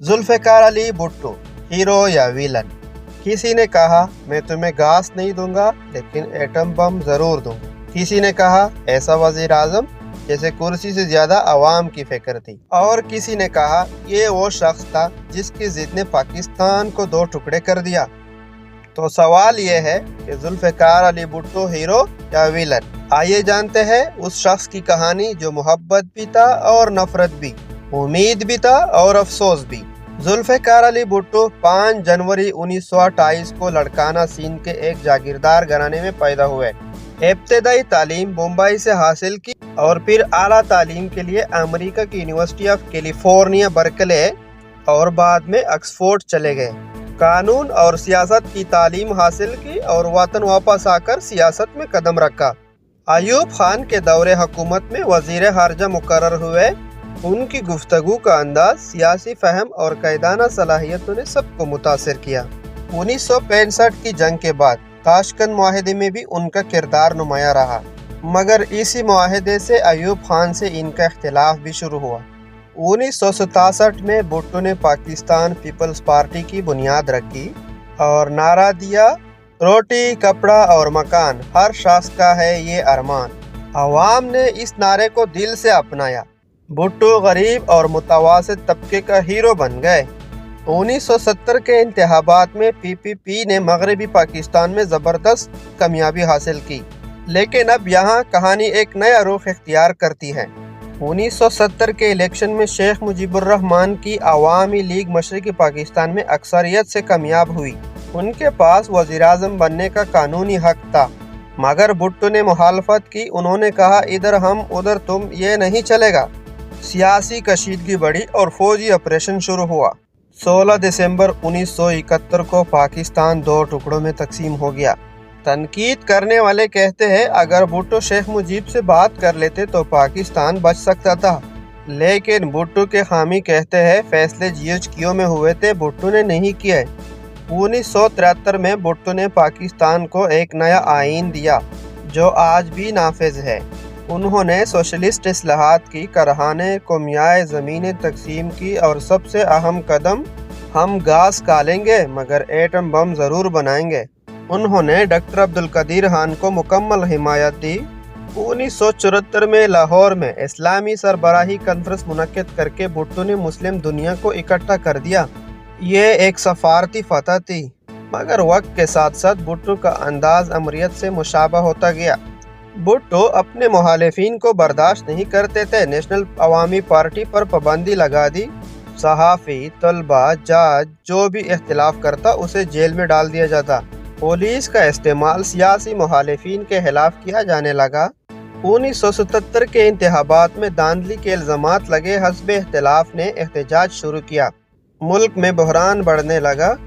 Zulfikar Ali Bhutto, hero या villain. किसी ने कहा मैं तुम्हें घास नहीं दूंगा लेकिन एटम बम जरूर दूंगा। किसी ने कहा ऐसा वजीर आजम जैसे कुर्सी से ज्यादा अवाम की फिक्र थी। और किसी ने कहा ये वो शख्स था जिसकी जिद ने पाकिस्तान को दो टुकड़े कर दिया। तो सवाल ये है कि जुल्फ़िकार अली भुट्टो हीरो या विलन। आइए जानते हैं उस शख्स की कहानी जो मोहब्बत भी था और नफरत भी, उम्मीद भी था और अफसोस भी। जुल्फ़िकार अली भुट्टो 5 जनवरी 1928 को लड़काना सिंध के एक जागीरदार घराने में पैदा हुए। इब्तदाई तालीम मुंबई से हासिल की और फिर आला तालीम के लिए अमेरिका की यूनिवर्सिटी ऑफ कैलिफोर्निया बर्कले और बाद में ऑक्सफोर्ड चले गए। कानून और सियासत की तालीम हासिल की और वतन वापस आकर सियासत में कदम रखा। अयूब खान के दौरे हुकूमत में वजीर खारजा मुकर्रर हुए। उनकी गुफ्तगू का अंदाज, सियासी फहम और कायदाना सलाहियतों ने सबको मुतासिर किया। 1965 की जंग के बाद ताशकंद मुआहदे में भी उनका किरदार नुमाया रहा, मगर इसी मुआहदे से अयूब खान से इनका इख्तिलाफ भी शुरू हुआ। 1967 में भुट्टो ने पाकिस्तान पीपल्स पार्टी की बुनियाद रखी और नारा दिया, रोटी कपड़ा और मकान हर शख्स का है ये अरमान। अवाम ने इस नारे को दिल से अपनाया। भुट्टो गरीब और मुतवासित तबके का हीरो बन गए। 1970 के इंतखाबात में पीपीपी ने मगरबी पाकिस्तान में ज़बरदस्त कामयाबी हासिल की, लेकिन अब यहाँ कहानी एक नया रुख इख्तियार करती है। 1970 के इलेक्शन में शेख मुजीबुर रहमान की अवामी लीग मशरक़ी पाकिस्तान में अक्सरियत से कामयाब हुई। उनके पास वज़ीर आज़म बनने का कानूनी हक था, मगर भुट्टो ने मुखालफत की। उन्होंने कहा इधर हम उधर तुम, ये नहीं चलेगा। सियासी कशीदगी बढ़ी और फौजी ऑपरेशन शुरू हुआ। 16 दिसंबर 1971 को पाकिस्तान 2 टुकड़ों में तकसीम हो गया। तनकीद करने वाले कहते हैं अगर भुट्टो शेख मुजीब से बात कर लेते तो पाकिस्तान बच सकता था, लेकिन भुट्टो के हामी कहते हैं फैसले GHQ में हुए थे, भुट्टो ने नहीं किए। 1973 में भुट्टो ने पाकिस्तान को एक नया आईन दिया जो आज भी नाफिज है। उन्होंने सोशलिस्ट इस्लाहात की, करहाने कौमियाए ज़मीनें तकसीम की और सबसे अहम कदम, हम घास कालेंगे मगर एटम बम ज़रूर बनाएंगे। उन्होंने डॉक्टर अब्दुल कदीर खान को मुकम्मल हिमायत दी। 1974 में लाहौर में इस्लामी सरबराही कॉन्फ्रेंस मुनक्किद करके भुट्टो ने मुस्लिम दुनिया को इकट्ठा कर दिया। ये एक सफारती फतह थी, मगर वक्त के साथ साथ भुट्टो का अंदाज अमरियत से मुशाबा होता गया। भुट्टो अपने मुखालिफिन को बर्दाश्त नहीं करते थे। नेशनल अवामी पार्टी पर पाबंदी लगा दी। सहाफ़ी, तलबा, जज जो भी इख्तिलाफ करता उसे जेल में डाल दिया जाता। पुलिस का इस्तेमाल सियासी मुखालिफिन के खिलाफ किया जाने लगा। 1977 के इंतखाबात में धांधली के इल्ज़ामात लगे। हस्ब इख्तिलाफ ने एहतजाज शुरू किया। मुल्क में बहरान बढ़ने लगा।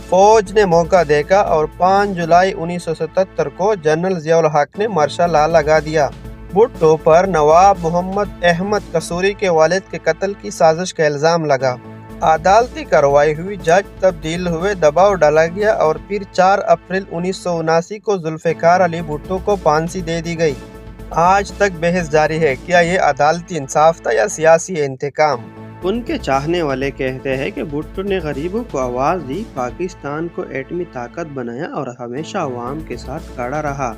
फौज ने मौका देखा और 5 जुलाई 1977 को जनरल ज़ियाउल हक ने मार्शल लॉ लगा दिया। भुट्टो पर नवाब मोहम्मद अहमद कसूरी के वालिद के कत्ल की साजिश का इल्ज़ाम लगा। अदालती कार्रवाई हुई, जज तब्दील हुए, दबाव डाला गया और फिर 4 अप्रैल 1979 को जुल्फ़िकार अली भुट्टो को फांसी दे दी गई। आज तक बहस जारी है, क्या ये अदालती इंसाफ था या सियासी इंतकाम। उनके चाहने वाले कहते हैं कि भुट्टो ने गरीबों को आवाज़ दी, पाकिस्तान को एटमी ताकत बनाया और हमेशा अवाम के साथ खड़ा रहा।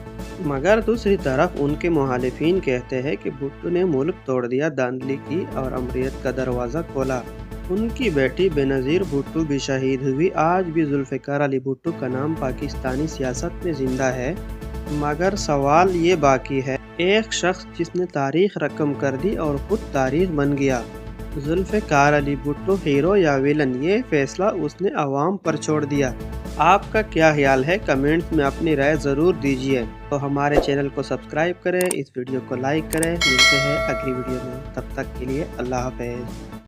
मगर दूसरी तरफ उनके मुखालिफिन कहते हैं कि भुट्टो ने मुल्क तोड़ दिया, धांधली की और अमरियत का दरवाज़ा खोला। उनकी बेटी बेनज़ीर भुट्टो भी शहीद हुई। आज भी जुल्फ़िकार अली भुट्टो का नाम पाकिस्तानी सियासत में जिंदा है, मगर सवाल ये बाकी है, एक शख्स जिसने तारीख रकम कर दी और खुद तारीख बन गया। जुल्फ़िकार अली भुट्टो हीरो या विलन, ये फैसला उसने अवाम पर छोड़ दिया। आपका क्या ख्याल है? कमेंट्स में अपनी राय ज़रूर दीजिए। तो हमारे चैनल को सब्सक्राइब करें, इस वीडियो को लाइक करें। मिलते हैं अगली वीडियो में, तब तक के लिए अल्लाह हाफ़िज़।